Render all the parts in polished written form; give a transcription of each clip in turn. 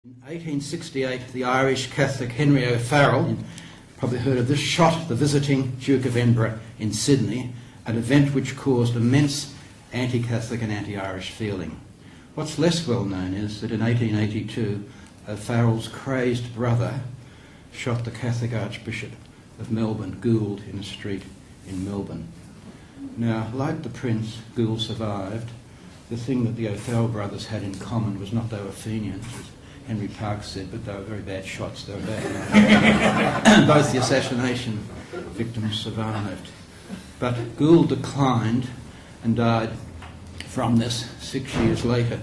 In 1868, the Irish Catholic Henry O'Farrell, you've probably heard of this, shot the visiting Duke of Edinburgh in Sydney, an event which caused immense anti-Catholic and anti-Irish feeling. What's less well known is that in 1882, O'Farrell's crazed brother shot the Catholic Archbishop of Melbourne, Gould, in a street in Melbourne. Now, like the Prince, Gould survived. The thing that the O'Farrell brothers had in common was not they were Fenians, as Henry Parkes said, but they were very bad shots. They were bad. Both the assassination victims survived. But Gould declined and died from this 6 years later.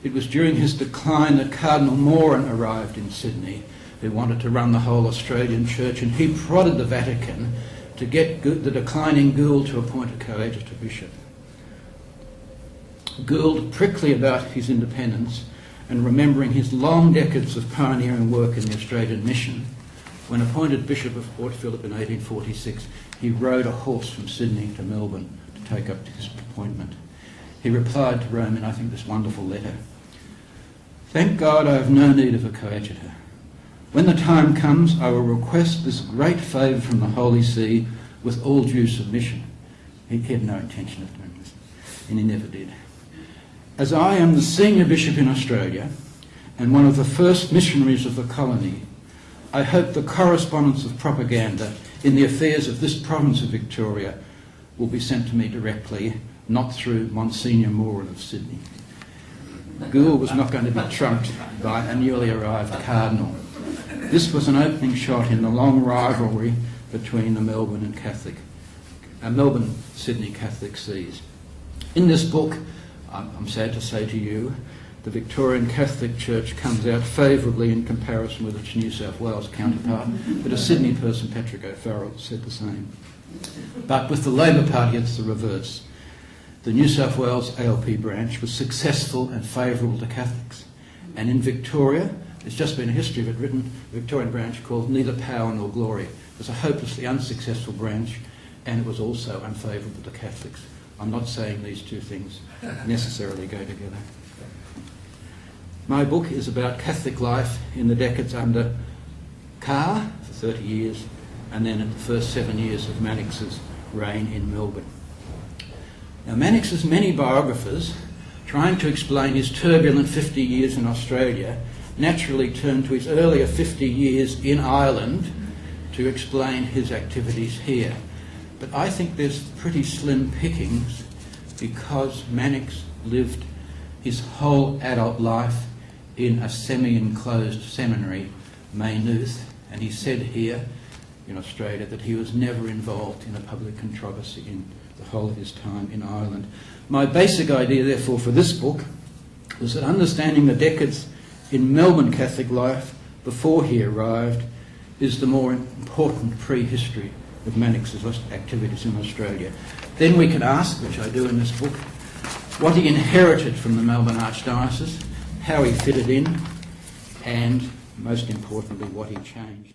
It was during his decline that Cardinal Moran arrived in Sydney, who wanted to run the whole Australian Church, and he prodded the Vatican to get the declining Gould to appoint a coadjutor bishop. Gould, prickly about his independence and remembering his long decades of pioneering work in the Australian mission, when appointed Bishop of Port Phillip in 1846, he rode a horse from Sydney to Melbourne to take up his appointment. He replied to Rome in, I think, this wonderful letter: "Thank God I have no need of a coadjutor. When the time comes, I will request this great favour from the Holy See with all due submission." He had no intention of doing this, and he never did. "As I am the senior bishop in Australia and one of the first missionaries of the colony, I hope the correspondence of propaganda in the affairs of this province of Victoria will be sent to me directly, not through Monsignor Moran of Sydney." Gould was not going to be trumped by a newly arrived cardinal. This was an opening shot in the long rivalry between the Melbourne and Melbourne-Sydney Catholic sees. In this book, I'm sad to say to you, the Victorian Catholic Church comes out favourably in comparison with its New South Wales counterpart, but a Sydney person, Patrick O'Farrell, said the same. But with the Labor Party, it's the reverse. The New South Wales ALP branch was successful and favourable to Catholics. And in Victoria, there's just been a history of it written, a Victorian branch called Neither Power Nor Glory. It was a hopelessly unsuccessful branch, and it was also unfavourable to Catholics. I'm not saying these two things necessarily go together. My book is about Catholic life in the decades under Carr for 30 years, and then in the first 7 years of Mannix's reign in Melbourne. Now, Mannix's many biographers, trying to explain his turbulent 50 years in Australia, naturally turned to his earlier 50 years in Ireland to explain his activities here. But I think there's pretty slim pickings, because Mannix lived his whole adult life in a semi-enclosed seminary, Maynooth, and he said here in Australia that he was never involved in a public controversy in the whole of his time in Ireland. My basic idea, therefore, for this book was that understanding the decades in Melbourne Catholic life before he arrived is the more important prehistory of Mannix's activities in Australia. Then we can ask, which I do in this book, what he inherited from the Melbourne Archdiocese, how he fitted in, and most importantly, what he changed.